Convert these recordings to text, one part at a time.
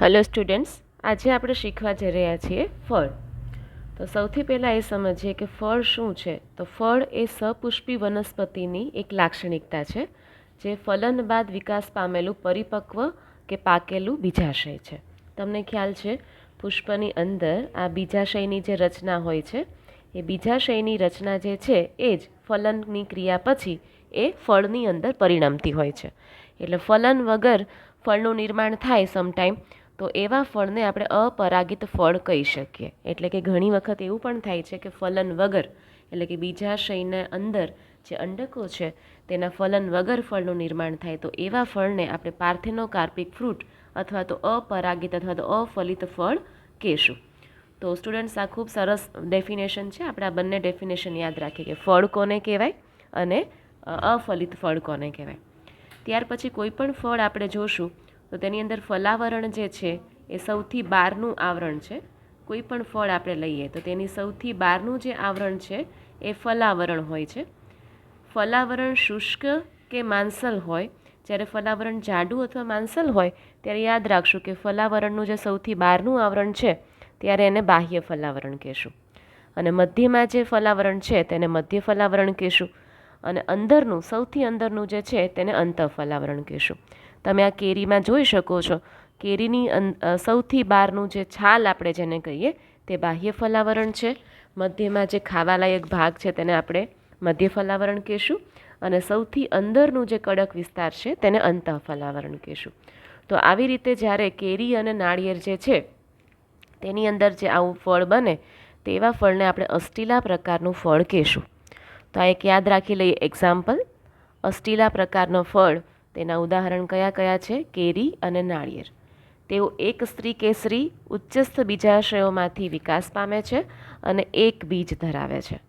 Hello students, આજે આપણે શીખવા જઈ રહ્યા છીએ ફળ. તો સૌથી પહેલાં એ સમજીએ કે ફળ શું છે. તો ફળ એ સપુષ્પી વનસ્પતિની એક લાક્ષણિકતા છે જે ફલન બાદ વિકાસ પામેલું પરિપક્વ કે પાકેલું બીજાશય છે. તમને ખ્યાલ છે, પુષ્પની અંદર આ બીજાશયની જે રચના હોય છે એ બીજાશયની રચના જે છે એ જ ફલનની ક્રિયા પછી એ ફળની અંદર પરિણમતી હોય છે. એટલે ફલન વગર ફળનું નિર્માણ થાય સમટાઈમ, તો એવા ફળને આપણે અપરાગિત ફળ કહી શકીએ. એટલે કે ઘણી વખત એવું પણ થાય છે કે ફલન વગર, એટલે કે બીજાશયના અંદર જે અંડકો છે તેના ફલન વગર ફળનું નિર્માણ થાય, તો એવા ફળને આપણે પાર્થેનોકાર્પિક ફ્રૂટ અથવા તો અપરાગિત અથવા તો અફલિત ફળ કહેશું. તો સ્ટુડન્ટ્સ, આ ખૂબ સરસ ડેફિનેશન છે. આપણે આ બંને ડેફિનેશન યાદ રાખીએ કે ફળ કોને કહેવાય અને અફલિત ફળ કોને કહેવાય. ત્યાર પછી કોઈ પણ ફળ આપણે જોશું તો તેની અંદર ફલાવરણ જે છે એ સૌથી બહારનું આવરણ છે. કોઈ પણ ફળ આપણે લઈએ તો તેની સૌથી બહારનું જે આવરણ છે એ ફલાવરણ હોય છે. ફલાવરણ શુષ્ક કે માંસલ હોય. જ્યારે ફલાવરણ જાડું અથવા માંસલ હોય ત્યારે યાદ રાખશું કે ફલાવરણનું જે સૌથી બહારનું આવરણ છે ત્યારે એને બાહ્ય ફલાવરણ કહેશું, અને મધ્યમાં જે ફલાવરણ છે તેને મધ્ય ફલાવરણ કહેશું, અને અંદરનું સૌથી અંદરનું જે છે તેને અંતઃફલાવરણ કહેશું. તમે આ કેરીમાં જોઈ શકો છો, કેરીની સૌથી બહારનું જે છાલ આપણે જેને કહીએ તે બાહ્ય ફલાવરણ છે. મધ્યમાં જે ખાવાલાયક ભાગ છે તેને આપણે મધ્ય ફલાવરણ કહેશું, અને સૌથી અંદરનું જે કડક વિસ્તાર છે તેને અંતઃફલાવરણ કહેશું. તો આવી રીતે જ્યારે કેરી અને નાળિયેર જે છે તેની અંદર જે આવું ફળ બને તેવા ફળને આપણે અસ્ટિલા પ્રકારનું ફળ કહેશું. તો આ એક યાદ રાખી લઈએ એક્ઝામ્પલ. અસ્ટિલા પ્રકારનો ફળ, તેના ઉદાહરણ કયા કયા છે? કેરી અને નાળિયેર. તેઓ એક સ્ત્રી કેસરી ઉચ્ચસ્થ બીજાશયોમાંથી વિકાસ પામે છે અને એક બીજ ધરાવે છે.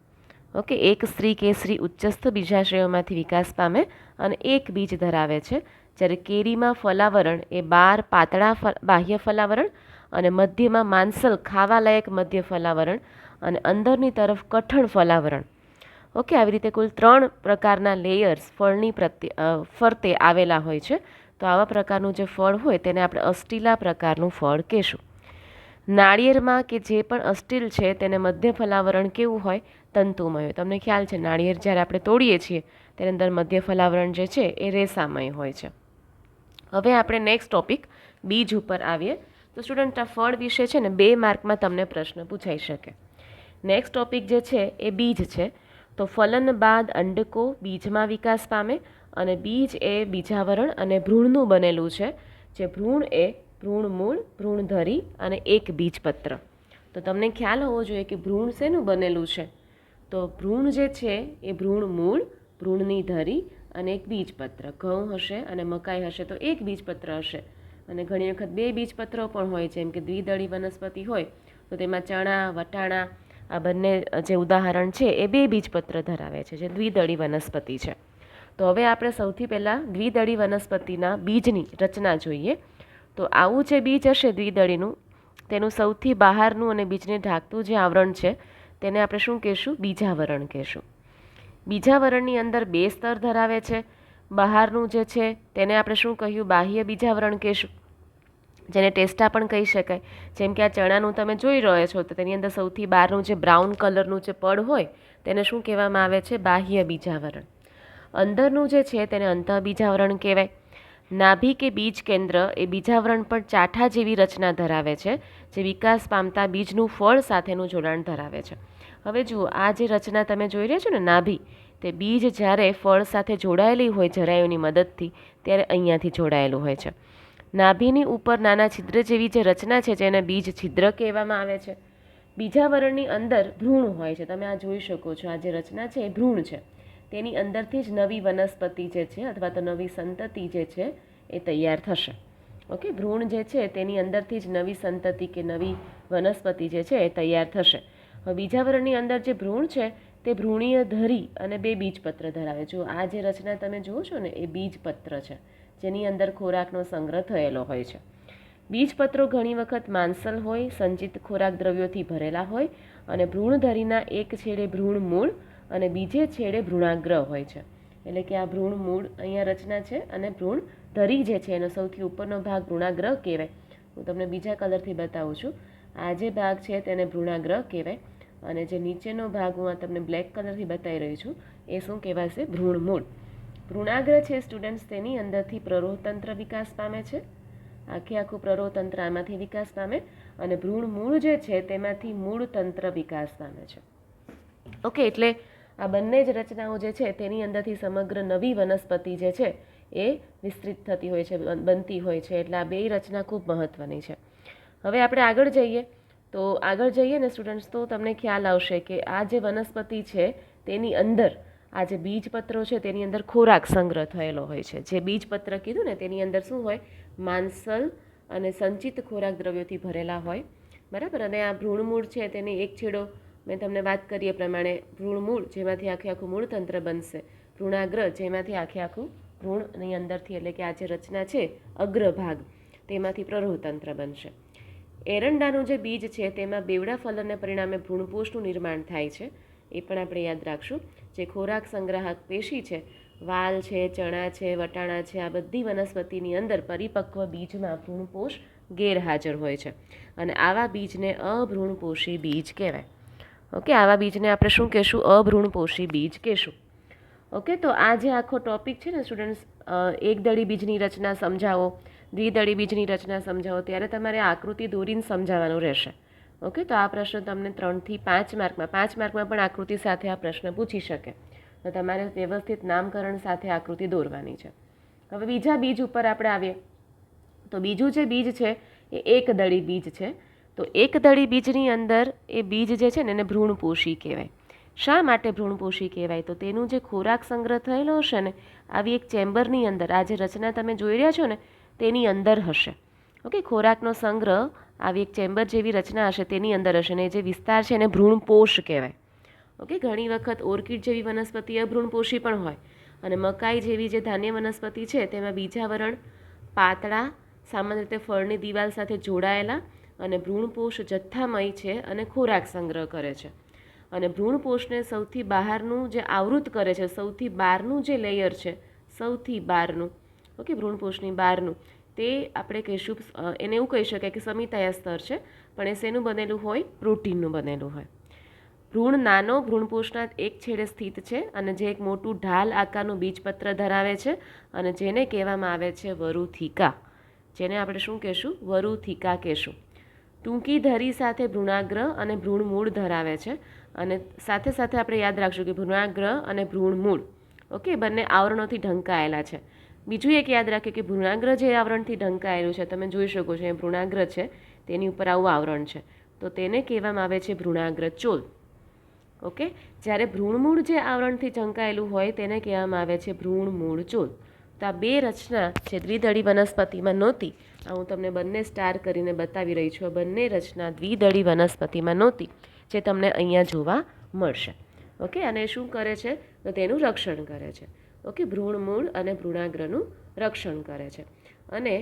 ઓકે, એક સ્ત્રી કેસરી ઉચ્ચસ્થ બીજાશયોમાંથી વિકાસ પામે અને એક બીજ ધરાવે છે. જ્યારે કેરીમાં ફલાવરણ એ 12 પાતળા બાહ્ય ફલાવરણ અને મધ્યમાં માંસલ ખાવાલાયક મધ્ય ફલાવરણ અને અંદરની તરફ કઠણ ફલાવરણ. ઓકે, આવી રીતે કુલ 3 પ્રકારના લેયર્સ ફળની ફરતે આવેલા હોય છે. તો આવા પ્રકારનું જે ફળ હોય તેને આપણે અસ્ટિલા પ્રકારનું ફળ કહેશું. નાળિયેરમાં કે જે પણ અસ્ટિલ છે તેને મધ્ય ફલાવરણ કેવું હોય? તંતુમય હોય. તમને ખ્યાલ છે, નાળિયેર જ્યારે આપણે તોડીએ છીએ તેની અંદર મધ્ય ફલાવરણ જે છે એ રેસામય હોય છે. હવે આપણે નેક્સ્ટ ટોપિક બીજ ઉપર આવીએ. તો સ્ટુડન્ટ, આ ફળ વિશે છે ને 2 માર્કમાં તમને પ્રશ્ન પૂછાઈ શકે. નેક્સ્ટ ટોપિક જે છે એ બીજ છે. તો ફલન બાદ અંડકો બીજમાં વિકાસ પામે, અને બીજ એ બીજાવરણ અને ભ્રૂણનું બનેલું છે. જે ભ્રૂણ એ ભ્રૂણમૂળ, ભ્રૂણધરી અને એક બીજપત્ર. તો તમને ખ્યાલ હોવો જોઈએ કે ભ્રૂણ શેનું બનેલું છે? તો ભ્રૂણ જે છે એ ભ્રૂણમૂળ, ભ્રૂણની ધરી અને એક બીજપત્ર. ઘઉં હશે અને મકાઈ હશે તો એક બીજપત્ર હશે, અને ઘણી વખત 2 બીજપત્રો પણ હોય, જેમ કે દ્વિદળી વનસ્પતિ હોય તો તેમાં ચણા, વટાણા, આ બંને જે ઉદાહરણ છે એ 2 બીજપત્ર ધરાવે છે, જે દ્વિદળી વનસ્પતિ છે. તો હવે આપણે સૌથી પહેલાં દ્વિદળી વનસ્પતિના બીજની રચના જોઈએ. તો આવું જે બીજ હશે દ્વિદળીનું, તેનું સૌથી બહારનું અને બીજને ઢાંકતું જે આવરણ છે તેને આપણે શું કહેશું? બીજાવરણ કહેશું. બીજાવરણની અંદર 2 સ્તર ધરાવે છે. બહારનું જે છે તેને આપણે શું કહ્યું? બાહ્ય બીજાવરણ કહેશું, જેને ટેસ્ટા પણ કહી શકાય. જેમ કે આ ચણાનું તમે જોઈ રહ્યા છો તો તેની અંદર સૌથી બહારનું જે બ્રાઉન કલરનું જે પડ હોય તેને શું કહેવામાં આવે છે? બાહ્ય બીજાવરણ. અંદરનું જે છે તેને અંતઃબીજાવરણ કહેવાય. નાભી કે બીજ કેન્દ્ર એ બીજાવરણ પર ચાઠા જેવી રચના ધરાવે છે, જે વિકાસ પામતા બીજનું ફળ સાથેનું જોડાણ ધરાવે છે. હવે જુઓ, આ જે રચના તમે જોઈ રહ્યા છો ને, નાભી, તે બીજ જ્યારે ફળ સાથે જોડાયેલી હોય જરાયુની મદદથી ત્યારે અહીંયાથી જોડાયેલું હોય છે. નાભીની ઉપર નાના છિદ્ર જેવી જે રચના છે જેને બીજ છિદ્ર કહેવામાં આવે છે. બીજાવરણની અંદર ભ્રૂણ હોય છે. તમે આ જોઈ શકો છો, આ જે રચના છે એ ભ્રૂણ છે. તેની અંદરથી જ નવી વનસ્પતિ જે છે અથવા તો નવી સંતતિ જે છે એ તૈયાર થશે. ઓકે, ભ્રૂણ જે છે તેની અંદરથી જ નવી સંતતિ કે નવી વનસ્પતિ જે છે એ તૈયાર થશે. હવે બીજાવરણની અંદર જે ભ્રૂણ છે તે ભ્રૂણીય ધરી અને 2 બીજપત્ર ધરાવે. જો આ જે રચના તમે જુઓ છો ને એ બીજપત્ર છે, જેની અંદર ખોરાકનો સંગ્રહ થયેલો હોય છે. બીજપત્રો ઘણી વખત માંસલ હોય, સંચિત ખોરાક દ્રવ્યોથી ભરેલા હોય, અને ભ્રૂણધરીના એક છેડે ભ્રૂણ મૂળ અને બીજે છેડે ભ્રૂણાગ્ર હોય છે. એટલે કે આ ભ્રૂણ મૂળ અહીંયા રચના છે, અને ભ્રૂણ ધરી જે છે એનો સૌથી ઉપરનો ભાગ ભ્રૂણાગ્ર કહેવાય. હું તમને બીજા કલરથી બતાવું છું. આ જે ભાગ છે તેને ભ્રૂણાગ્ર કહેવાય, અને જે નીચેનો ભાગ હું તમને બ્લેક કલરથી બતાવી રહી છું એ શું કહેવાશે? ભ્રૂણમૂળ. ભ્રૂણાગ્ર છે સ્ટુડન્ટ્સ, તેની અંદરથી પ્રરોહતંત્ર વિકાસ પામે છે. આખું પ્રરોહતંત્ર આમાંથી વિકાસ પામે, અને ભ્રૂણમૂળ જે છે તેમાંથી મૂળતંત્ર વિકાસ પામે છે. ઓકે, એટલે આ બંને જ રચનાઓ જે છે તેની અંદરથી સમગ્ર નવી વનસ્પતિ જે છે એ વિસ્તૃત થતી હોય છે, બનતી હોય છે. એટલે આ બે રચના ખૂબ મહત્વની છે. હવે આપણે આગળ જઈએ ને સ્ટુડન્ટ્સ, તો તમને ખ્યાલ આવશે કે આ જે વનસ્પતિ છે તેની અંદર આ જે બીજપત્રો છે તેની અંદર ખોરાક સંગ્રહ થયેલો હોય છે. જે બીજપત્ર કીધું ને તેની અંદર શું હોય? માંસલ અને સંચિત ખોરાક દ્રવ્યોથી ભરેલા હોય, બરાબર. અને આ ભ્રૂણમૂળ છે તેની એક છેડો મેં તમને વાત કરી એ પ્રમાણે ભ્રૂણમૂળ જેમાંથી આખું મૂળતંત્ર બનશે, ભ્રૂણાગ્ર જેમાંથી આખું ભ્રૂણની અંદરથી, એટલે કે આ જે રચના છે અગ્રભાગ, તેમાંથી પ્રરોહતંત્ર બનશે. એરંડાનું જે બીજ છે તેમાં બેવડા ફલનને પરિણામે ભ્રૂણપોષનું નિર્માણ થાય છે. એ પણ આપણે યાદ રાખશું. જે ખોરાક સંગ્રાહક પેશી છે, વાલ છે, ચણા છે, વટાણા છે, આ બધી વનસ્પતિની અંદર પરિપક્વ બીજમાં ભ્રૂણપોષ ગેરહાજર હોય છે, અને આવા બીજને અભ્રૂણપોષી બીજ કહેવાય. ઓકે, આવા બીજને આપણે શું કહેશું? અભ્રૂણપોષી બીજ કહેશું. ઓકે, તો આ જે આખો ટોપિક છે ને સ્ટુડન્ટ્સ, એકદળી બીજની રચના સમજાવો, દ્વિદળી બીજની રચના સમજાવો, ત્યારે તમારે આકૃતિ દોરીને સમજાવવાનું રહેશે. ઓકે, તો આ પ્રશ્ન તમને 3 થી 5 માર્કમાં, 5 માર્કમાં પણ આકૃતિ સાથે આ પ્રશ્ન પૂછી શકે, તો તમારે વ્યવસ્થિત નામકરણ સાથે આકૃતિ દોરવાની છે. હવે બીજા બીજ ઉપર આપણે આવીએ, તો બીજું જે બીજ છે એ એકદળી બીજ છે. તો એકદળી બીજની અંદર એ બીજ જે છે ને એને ભ્રૂણપોષી કહેવાય. શા માટે ભ્રૂણપોષી કહેવાય? તો તેનું જે ખોરાક સંગ્રહ થયેલો હશે ને આવી એક ચેમ્બરની અંદર, આ જે રચના તમે જોઈ રહ્યા છો ને તેની અંદર હશે. ઓકે, ખોરાકનો સંગ્રહ આવી એક ચેમ્બર જેવી રચના હશે તેની અંદર હશે, ને જે વિસ્તાર છે એને ભ્રૂણપોષ કહેવાય. ઓકે, ઘણી વખત ઓર્કિડ જેવી વનસ્પતિ અભ્રૂણપોષી પણ હોય, અને મકાઈ જેવી જે ધાન્ય વનસ્પતિ છે તેમાં બીજાવરણ પાતળા, સામાન્ય રીતે ફળની દિવાલ સાથે જોડાયેલા, અને ભ્રૂણપોષ જથ્થામય છે અને ખોરાક સંગ્રહ કરે છે. અને ભ્રૂણપોષને સૌથી બહારનું જે આવૃત કરે છે, સૌથી બહારનું જે લેયર છે, સૌથી બહારનું, ઓકે, ભ્રૂણપોષની બહારનું, તે આપણે કહીશું, એને એવું કહી શકાય કે સમિતાયા સ્તર છે, પણ એ શેનું બનેલું હોય? પ્રોટીનનું બનેલું હોય. ભ્રૂણ નાનો ભ્રૂણપોષના એક છેડે સ્થિત છે, અને જે એક મોટું ઢાલ આકારનું બીજપત્ર ધરાવે છે, અને જેને કહેવામાં આવે છે વરુથિકા. જેને આપણે શું કહેશું? વરુથિકા કહેશું. ટૂંકી ધરી સાથે ભ્રૂણાગ્ર અને ભ્રૂણમૂળ ધરાવે છે, અને સાથે સાથે આપણે યાદ રાખશું કે ભ્રૂણાગ્ર અને ભ્રૂણમૂળ, ઓકે, બંને આવરણોથી ઢંકાયેલા છે. બીજું એક યાદ રાખીએ કે ભ્રૂણાગ્ર જે આવરણથી ઢંકાયેલું છે, તમે જોઈ શકો છો એ ભ્રૂણાગ્ર છે, તેની ઉપર આવું આવરણ છે, તો તેને કહેવામાં આવે છે ભ્રૂણાગ્ર ચોલ. ઓકે, જ્યારે ભ્રૂણમૂળ જે આવરણથી ઢંકાયેલું હોય તેને કહેવામાં આવે છે ભ્રૂણમૂળ ચોલ. તો આ બે રચના જે દ્વિદળી વનસ્પતિમાં નહોતી, આ હું તમને બંને સ્ટાર કરીને બતાવી રહી છું, બંને રચના દ્વિદળી વનસ્પતિમાં નહોતી, જે તમને અહીંયા જોવા મળશે. ઓકે, અને શું કરે છે? તો તેનું રક્ષણ કરે છે. ઓકે, ભ્રૂણમૂળ અને ભ્રૂણાગ્રનું રક્ષણ કરે છે. અને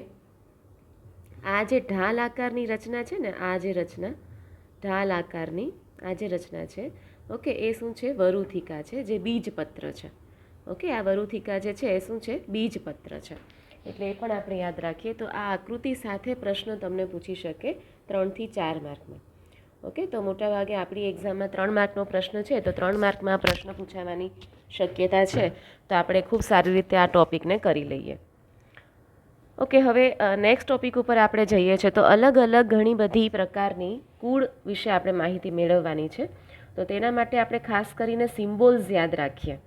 આ જે ઢાલ આકારની રચના છે ને, આ જે રચના ઢાલ આકારની આ જે રચના છે, ઓકે, એ શું છે? વરુથિકા છે, જે બીજપત્ર છે. ઓકે, આ વરુથિકા જે છે એ શું છે? બીજપત્ર છે. એટલે એ પણ આપણે યાદ રાખીએ. તો આ આકૃતિ સાથે પ્રશ્ન તમને પૂછી શકે 3 થી 4 માર્કમાં. ઓકે, તો મોટાભાગે આપણી એક્ઝામમાં 3 માર્કનો પ્રશ્ન છે, તો 3 માર્કમાં આ પ્રશ્ન પૂછાવાની શક્યતા છે. તો આપણે ખૂબ સારી રીતે આ ટોપિકને કરી લઈએ. ઓકે, હવે નેક્સ્ટ ટોપિક ઉપર આપણે જઈએ છીએ. તો અલગ અલગ ઘણી બધી પ્રકારની કુળ વિશે આપણે માહિતી મેળવવાની છે. તો તેના માટે આપણે ખાસ કરીને સિમ્બોલ્સ યાદ રાખીએ.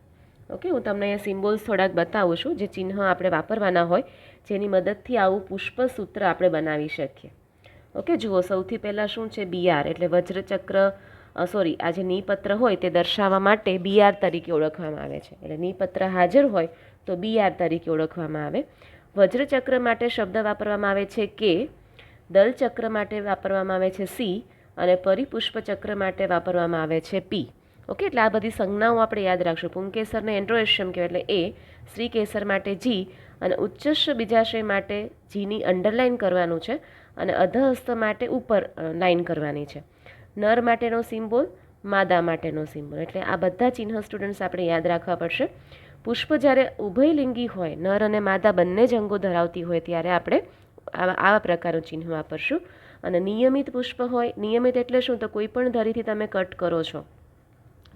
ઓકે, હું તમને અહીંયા સિમ્બોલ્સ થોડાક બતાવું છું, જે ચિહ્ન આપણે વાપરવાના હોય, જેની મદદથી આવું પુષ્પસૂત્ર આપણે બનાવી શકીએ. ઓકે, જુઓ, સૌથી પહેલાં શું છે? બીઆર, એટલે વજ્રચક્ર, આ જે નીપત્ર હોય તે દર્શાવવા માટે બીઆર તરીકે ઓળખવામાં આવે છે. એટલે નીપત્ર હાજર હોય તો બીઆર તરીકે ઓળખવામાં આવે. વજ્રચક્ર માટે શબ્દ વાપરવામાં આવે છે કે, દલચક્ર માટે વાપરવામાં આવે છે સી, અને પરિપુષ્પચક્ર માટે વાપરવામાં આવે છે પી. ઓકે, એટલે આ બધી સંજ્ઞાઓ આપણે યાદ રાખશું. પુંકેસરને એન્ડ્રોએશિયમ કહેવાય એટલે એ, શ્રીકેસર માટે જી, અને ઉચ્ચસ્થ બીજાશય માટે જીની અંડરલાઇન કરવાનું છે, અને અધહસ્ત માટે ઉપર લાઇન કરવાની છે. નર માટેનો સિમ્બોલ, માદા માટેનો સિમ્બોલ, એટલે આ બધા ચિહ્ન સ્ટુડન્ટ્સ આપણે યાદ રાખવા પડશે. પુષ્પ જ્યારે ઉભયલિંગી હોય, નર અને માદા બંને જ અંગો ધરાવતી હોય, ત્યારે આપણે આવા પ્રકારનું ચિહ્ન વાપરશું. અને નિયમિત પુષ્પ હોય, નિયમિત એટલે શું, તો કોઈ પણ ધરીથી તમે કટ કરો છો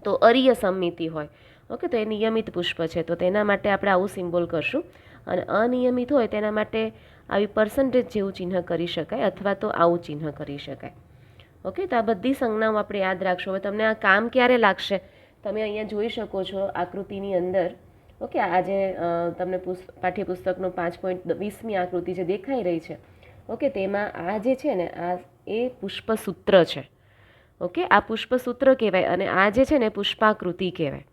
તો અરીય સમમિતિ હોય, ઓકે, તો એ નિયમિત પુષ્પ છે, તો તેના માટે આપણે આવું સિમ્બોલ કરશું. અને અનિયમિત હોય તેના માટે આવી પર્સન્ટેજ જેવું ચિહ્ન કરી શકાય, અથવા તો આવું ચિહ્ન કરી શકાય. ઓકે, તો આ બધી સંજ્ઞાઓ આપણે યાદ રાખશો. હવે તમને આ કામ ક્યારે લાગશે, તમે અહીંયા જોઈ શકો છો આકૃતિની અંદર. ઓકે, આ જે તમને પાઠ્યપુસ્તકનું 5.20મી આકૃતિ જે દેખાઈ રહી છે, ઓકે, તેમાં આ જે છે ને આ એ પુષ્પસૂત્ર છે. ઓકે, આ પુષ્પસૂત્ર કહેવાય અને આ જે છે ને પુષ્પાકૃતિ કહેવાય.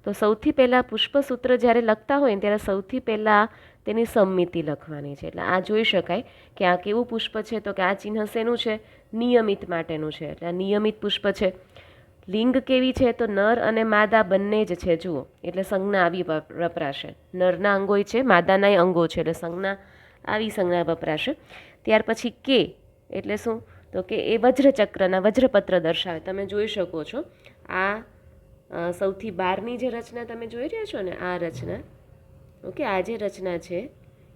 તો સૌથી પહેલાં પુષ્પસૂત્ર જ્યારે લખતા હોય ને ત્યારે સૌથી પહેલાં તેની સમમિતિ લખવાની છે. એટલે આ જોઈ શકાય કે આ કેવું પુષ્પ છે, તો કે આ ચિહ્ન શેનું છે, નિયમિત માટેનું છે. એટલે આ નિયમિત પુષ્પ છે. લિંગ કેવી છે, તો નર અને માદા બંને જ છે. જુઓ, એટલે સંજ્ઞા આવી વપરાશે. નરના અંગોય છે, માદાનાય અંગો છે, એટલે સંજ્ઞા આવી સંજ્ઞા વપરાશે. ત્યાર પછી કે એટલે શું, તો કે એ વજ્રચક્રના વજ્રપત્ર દર્શાવે. તમે જોઈ શકો છો આ સૌથી બારની જે રચના તમે જોઈ રહ્યા છો ને, આ રચના, ઓકે, આ જે રચના છે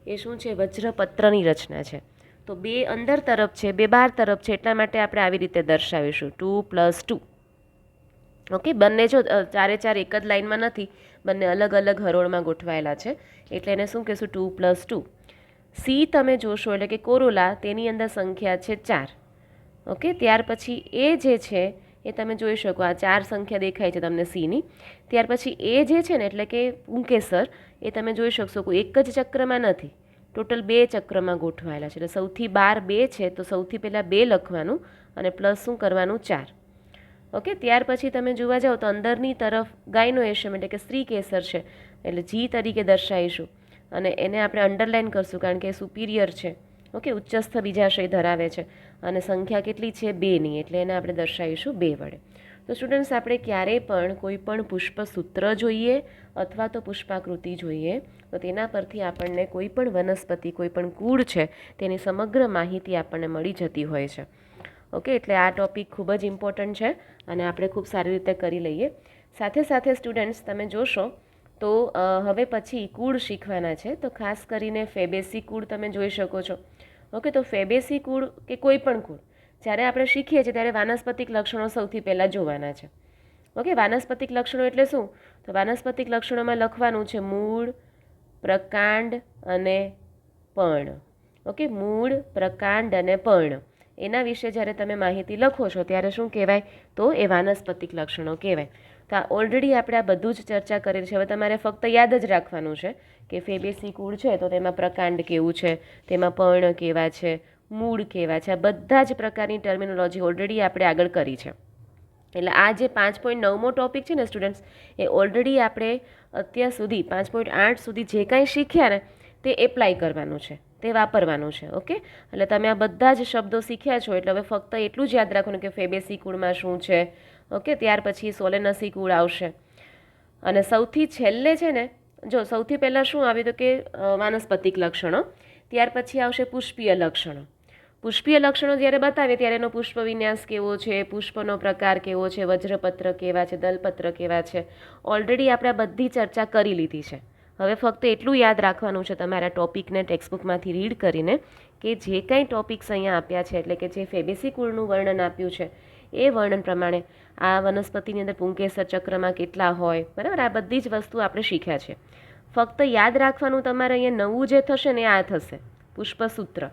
એ શું છે, વજ્રપત્રની રચના છે. તો બે અંદર તરફ છે, બે બાર તરફ છે, એટલા માટે આપણે આવી રીતે દર્શાવીશું 2+2. ઓકે, બંને જો ચારે ચાર એક જ લાઇનમાં નથી, બંને અલગ અલગ હરોળમાં ગોઠવાયેલા છે, એટલે એને શું કહીશું, 2+2. સી તમે જોશો એટલે કે કોરોલા, તેની અંદર સંખ્યા છે 4. ઓકે, ત્યાર પછી એ જે છે એ તમે જોઈ શકો, આ 4 સંખ્યા દેખાય છે તમને સીની. ત્યાર પછી એ જે છે ને એટલે કે પુંકેસર, એ તમે જોઈ શકશો કોઈ એક જ ચક્રમાં નથી, ટોટલ 2 ચક્રમાં ગોઠવાયેલા છે. એટલે સૌથી બાર 2 છે, તો સૌથી પહેલાં 2 લખવાનું અને પ્લસ શું કરવાનું, 4. ઓકે, ત્યાર પછી તમે જોવા જાઓ તો અંદરની તરફ ગાયનોએશિયમ એટલે કે સ્ત્રી કેસર છે, એટલે જી તરીકે દર્શાવીશું અને એને આપણે અંડરલાઇન કરશું કારણ કે સુપિરિયર છે. ઓકે, ઉચ્ચસ્થ બીજાશય ધરાવે છે અને સંખ્યા કેટલી છે, 2ની, એટલે એને આપણે દર્શાવીશું 2 વડે. તો સ્ટુડન્ટ્સ, આપણે ક્યારેય પણ કોઈ પણ પુષ્પસૂત્ર જોઈએ અથવા તો પુષ્પાકૃતિ જોઈએ તો તેના પરથી આપણને કોઈ પણ વનસ્પતિ, કોઈ પણ કુળ છે તેની સમગ્ર માહિતી આપણને મળી જતી હોય છે. ઓકે, એટલે આ ટૉપિક ખૂબ જ ઇમ્પોર્ટન્ટ છે અને આપણે ખૂબ સારી રીતે કરી લઈએ. સાથે સાથે સ્ટુડન્ટ્સ, તમે જોશો તો હવે પછી કુળ શીખવાના છે, તો ખાસ કરીને ફેબેસી કુળ તમે જોઈ શકો છો. ઓકે, તો ફેબેસી કુળ કે કોઈ પણ કુળ જ્યારે આપણે શીખીએ છીએ ત્યારે વાનસ્પતિક લક્ષણો સૌથી પહેલાં જોવાના છે. ઓકે, વાનસ્પતિક લક્ષણો એટલે શું, તો વાનસ્પતિક લક્ષણોમાં લખવાનું છે મૂળ, પ્રકાંડ અને પર્ણ. ઓકે, મૂળ, પ્રકાંડ અને પર્ણ, એના વિશે જ્યારે તમે માહિતી લખો છો ત્યારે શું કહેવાય, તો એ વાનસ્પતિક લક્ષણો કહેવાય. તો આ ઓલરેડી આપણે આ બધું જ ચર્ચા કરેલી છે. હવે તમારે ફક્ત યાદ જ રાખવાનું છે કે ફેબેસી કુળ છે તો તેમાં પ્રકાંડ કેવું છે, તેમાં પર્ણ કેવા છે, મૂળ કેવા છે, આ બધા જ પ્રકારની ટર્મિનોલોજી ઓલરેડી આપણે આગળ કરી છે. એટલે આ જે 5.9મો ટૉપિક છે ને સ્ટુડન્ટ્સ, એ ઓલરેડી આપણે અત્યાર સુધી 5.8 સુધી જે કાંઈ શીખ્યા ને તે એપ્લાય કરવાનું છે, તે વાપરવાનું છે. ઓકે, એટલે તમે આ બધા જ શબ્દો શીખ્યા છો, એટલે હવે ફક્ત એટલું જ યાદ રાખવાનું કે ફેબેસી કુળમાં શું છે. ઓકે, ત્યાર પછી સોલેનસી કુળ આવશે અને સૌથી છેલ્લે છે ને, જો સૌથી પહેલાં શું આવ્યું તો કે વાનસ્પતિક લક્ષણો, ત્યાર પછી આવશે પુષ્પીય લક્ષણો. પુષ્પીય લક્ષણો જ્યારે બતાવે ત્યારે એનો પુષ્પ વિન્યાસ કેવો છે, પુષ્પનો પ્રકાર કેવો છે, વજ્રપત્ર કેવા છે, દલપત્ર કેવા છે, ઓલરેડી આપણે આ બધી ચર્ચા કરી લીધી છે. હવે ફક્ત એટલું યાદ રાખવાનું છે તમારા ટૉપિકને ટેક્સ્ટબુકમાંથી રીડ કરીને કે જે કાંઈ ટૉપિક્સ અહીંયા આપ્યા છે, એટલે કે જે ફેબેસી કુળનું વર્ણન આપ્યું છે એ વર્ણન પ્રમાણે આ વનસ્પતિની અંદર પુંકેસર ચક્રમાં કેટલા હોય, બરાબર, આ બધી જ વસ્તુ આપણે શીખ્યા છે. ફક્ત યાદ રાખવાનું તમારે અહીંયા નવું જે થશે ને આ થશે પુષ્પસૂત્ર.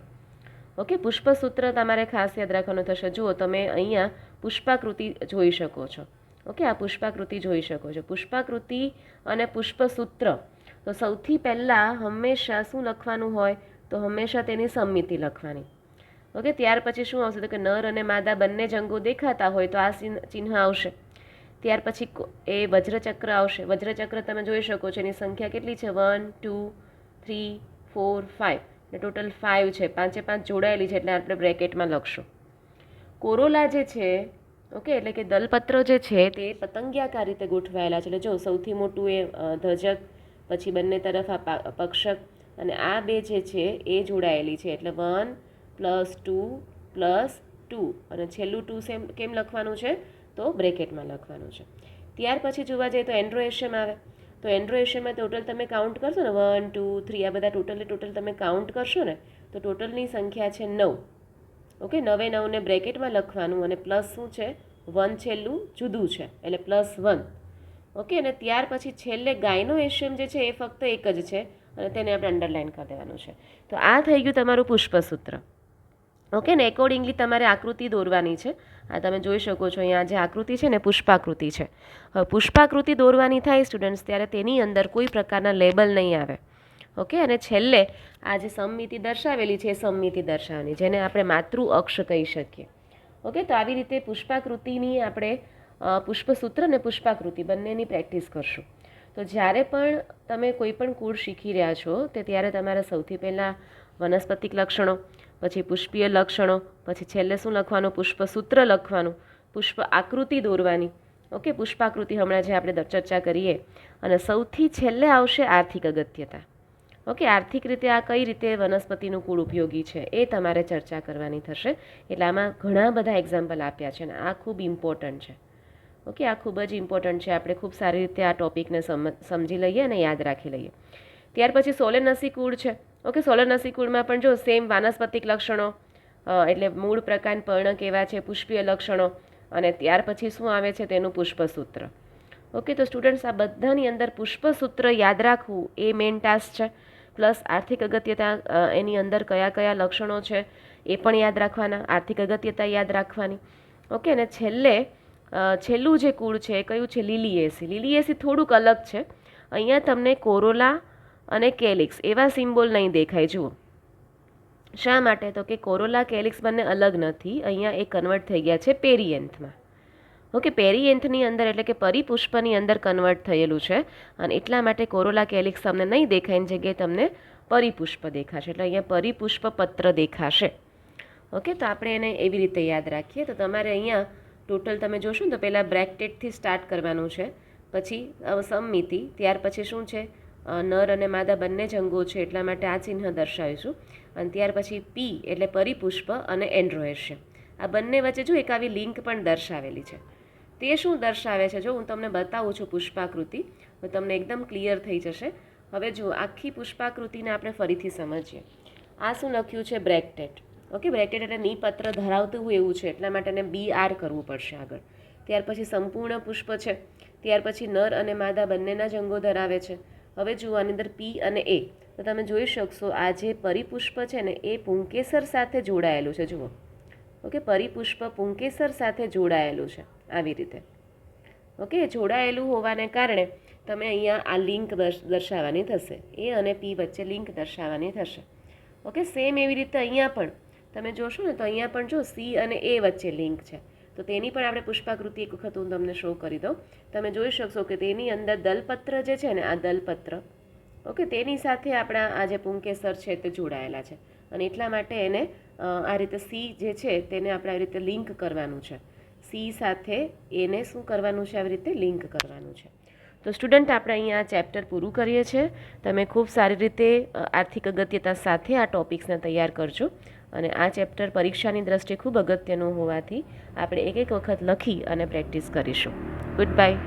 ઓકે, પુષ્પસૂત્ર તમારે ખાસ યાદ રાખવાનું થશે. જુઓ, તમે અહીંયા પુષ્પાકૃતિ જોઈ શકો છો. ઓકે, આ પુષ્પાકૃતિ જોઈ શકો છો, પુષ્પાકૃતિ અને પુષ્પસૂત્ર. તો સૌથી પહેલાં હંમેશા શું લખવાનું હોય, તો હંમેશા તેની સમમિતિ લખવાની. ઓકે, ત્યાર પછી શું આવશે, તો કે નર અને માદા બંને જ અંગો દેખાતા હોય તો આ ચિહ્ન આવશે. ત્યાર પછી એ વજ્રચક્ર આવશે. વજ્રચક્ર તમે જોઈ શકો છો, એની સંખ્યા કેટલી છે, 1 2 3 4 5, એટલે ટોટલ 5 છે, 5 5 જોડાયેલી છે, એટલે આપણે બ્રેકેટમાં લખશું. કોરોલા જે છે, ઓકે, એટલે કે દલપત્રો જે છે તે પતંગિયાકાર રીતે ગોઠવાયેલા છે. એટલે જો સૌથી મોટું એ ધ્વજક, પછી બંને તરફ આ પક્ષક અને આ બે જે છે એ જોડાયેલી છે, એટલે 1 +2 +2 અને છેલ્લું 2 કેમ લખવાનું છે, તો બ્રેકેટમાં લખવાનું છે. ત્યાર પછી જોવા જઈએ તો એન્ડ્રોએશિયમ આવે. તો એન્ડ્રોએશિયમમાં ટોટલ તમે કાઉન્ટ કરશો ને 1 2 3, આ બધા ટોટલ તમે કાઉન્ટ કરશો ને તો ટોટલની સંખ્યા છે 9. ઓકે, 9 એ 9ને બ્રેકેટમાં લખવાનું અને પ્લસ શું છે 1 છેલ્લું જુદું છે એટલે +1. ઓકે, અને ત્યાર પછી છેલ્લે ગાયનોએશિયમ જે છે એ ફક્ત એક જ છે અને તેને આપણે અંડરલાઇન કરી દેવાનું છે. તો આ થઈ ગયું તમારું પુષ્પસૂત્ર. ઓકે ને, એકોર્ડિંગલી તમારે આકૃતિ દોરવાની છે. આ તમે જોઈ શકો છો અહીંયા જે આકૃતિ છે ને પુષ્પાકૃતિ છે. હવે પુષ્પાકૃતિ દોરવાની થાય સ્ટુડન્ટ્સ ત્યારે તેની અંદર કોઈ પ્રકારના લેબલ નહીં આવે. ઓકે, અને છેલ્લે આ જે સમમિતિ દર્શાવેલી છે એ સમમિતિ દર્શાવવાની, જેને આપણે માતૃ અક્ષ કહી શકીએ. ઓકે, તો આવી રીતે પુષ્પાકૃતિની આપણે પુષ્પસૂત્ર અને પુષ્પાકૃતિ બંનેની પ્રેક્ટિસ કરશું. તો જ્યારે પણ તમે કોઈ પણ કુળ શીખી રહ્યા છો તે ત્યારે તમારે સૌથી પહેલાં વનસ્પતિક લક્ષણો, પછી પુષ્પીય લક્ષણો, પછી છેલ્લે શું લખવાનું પુષ્પસૂત્ર લખવાનું, પુષ્પ આકૃતિ દોરવાની. ઓકે, પુષ્પાકૃતિ હમણાં જે આપણે ચર્ચા કરીએ, અને સૌથી છેલ્લે આવશે આર્થિક અગત્યતા. ઓકે, આર્થિક રીતે આ કઈ રીતે વનસ્પતિનું કુળ ઉપયોગી છે એ તમારે ચર્ચા કરવાની થશે. એટલે આમાં ઘણા બધા એક્ઝામ્પલ આપ્યા છે અને આ ખૂબ ઇમ્પોર્ટન્ટ છે. ઓકે, આ ખૂબ જ ઇમ્પોર્ટન્ટ છે. આપણે ખૂબ સારી રીતે આ ટોપિકને સમજી લઈએ અને યાદ રાખી લઈએ. ત્યાર પછી સોલેનસી કુળ છે. ઓકે, સોલેનસી કુળમાં પણ જો સેમ વાનસ્પતિક લક્ષણો, એટલે મૂળ પ્રકાંડ પર્ણ કેવા છે, પુષ્પીય લક્ષણો, અને ત્યાર પછી શું આવે છે તેનું પુષ્પસૂત્ર. ઓકે, તો સ્ટુડન્ટ્સ આ બધાની અંદર પુષ્પસૂત્ર યાદ રાખવું એ મેઇન ટાસ્ક છે. પ્લસ આર્થિક અગત્યતા, એની અંદર કયા કયા લક્ષણો છે એ પણ યાદ રાખવાના, આર્થિક અગત્યતા યાદ રાખવાની. ઓકે, અને છેલ્લું જે કુળ છે એ કયું છે લીલિએસી. લીલિએસી થોડુંક અલગ છે. અહીંયા તમને કોરોલા અને કેલિક્સ એવા સિમ્બોલ નહીં દેખાય. જુઓ શા માટે, તો કે કોરોલા કેલિક્સ બંને અલગ નથી, અહીંયા એ કન્વર્ટ થઈ ગયા છે પેરિએન્થમાં. ઓકે, પેરિએન્થની અંદર એટલે કે પરિપુષ્પની અંદર કન્વર્ટ થયેલું છે અને એટલા માટે કોરોલા કેલિક્સ તમને નહીં દેખાય, એની જગ્યાએ તમને પરિપુષ્પ દેખાશે. એટલે અહીંયા પરિપુષ્પ પત્ર દેખાશે. ઓકે, તો આપણે એને એવી રીતે યાદ રાખીએ. તો તમારે અહીંયા ટોટલ તમે જોશો ને તો પહેલાં બ્રેકેટથી સ્ટાર્ટ કરવાનું છે, પછી સમમિતિ, ત્યાર પછી શું છે નર અને માદા બંને જ અંગો છે એટલા માટે આ ચિહ્ન દર્શાવીશું, અને ત્યાર પછી પી એટલે પરિપુષ્પ અને એન્ડ્રોએશિયમ. આ બંને વચ્ચે જો એક આવી લિંક પણ દર્શાવેલી છે. તે શું દર્શાવે છે જો હું તમને બતાવું છું પુષ્પાકૃતિ, તો તમને એકદમ ક્લિયર થઈ જશે. હવે જુઓ આખી પુષ્પાકૃતિને આપણે ફરીથી સમજીએ. આ શું લખ્યું છે બ્રેકેટ. ઓકે, બ્રેકેટ એટલે નિપત્ર ધરાવતું હોય એવું છે એટલા માટે એને BR કરવું પડશે આગળ. ત્યાર પછી સંપૂર્ણ પુષ્પ છે, ત્યાર પછી નર અને માદા બંનેના જ અંગો ધરાવે છે. હવે જુઓ આની અંદર પી અને એ, તો તમે જોઈ શકશો આ જે પરિપુષ્પ છે ને એ પુંકેસર સાથે જોડાયેલું છે. જુઓ, ઓકે, પરિપુષ્પ પુંકેસર સાથે જોડાયેલું છે આવી રીતે. ઓકે, જોડાયેલું હોવાને કારણે તમે અહીંયા આ લિંક દર્શાવવાની થશે, એ અને પી વચ્ચે લિંક દર્શાવવાની થશે. ઓકે, સેમ એવી રીતે અહીંયા પણ તમે જોશો ને તો અહીંયા પણ જો સી અને એ વચ્ચે લિંક છે, તો તેની પણ આપણે પુષ્પાકૃતિ એક વખત હું તમને શો કરી દઉં. તમે જોઈ શકશો કે તેની અંદર દલપત્ર જે છે ને આ દલપત્ર, ઓકે, તેની સાથે આપણા આ જે પુંકેસર છે તે જોડાયેલા છે અને એટલા માટે એને આ રીતે સી જે છે તેને આપણે આવી રીતે લિંક કરવાનું છે. સી સાથે એને શું કરવાનું છે, આવી રીતે લિંક કરવાનું છે. તો સ્ટુડન્ટ આપણે અહીંયા આ ચેપ્ટર પૂરું કરીએ છીએ. તમે ખૂબ સારી રીતે આર્થિક અગત્યતા સાથે આ ટોપિક્સને તૈયાર કરજો અને આ ચેપ્ટર પરીક્ષાની દ્રષ્ટિએ ખૂબ અગત્યનું હોવાથી આપણે એક એક વખત લખી અને પ્રેક્ટિસ કરીશું. Good bye.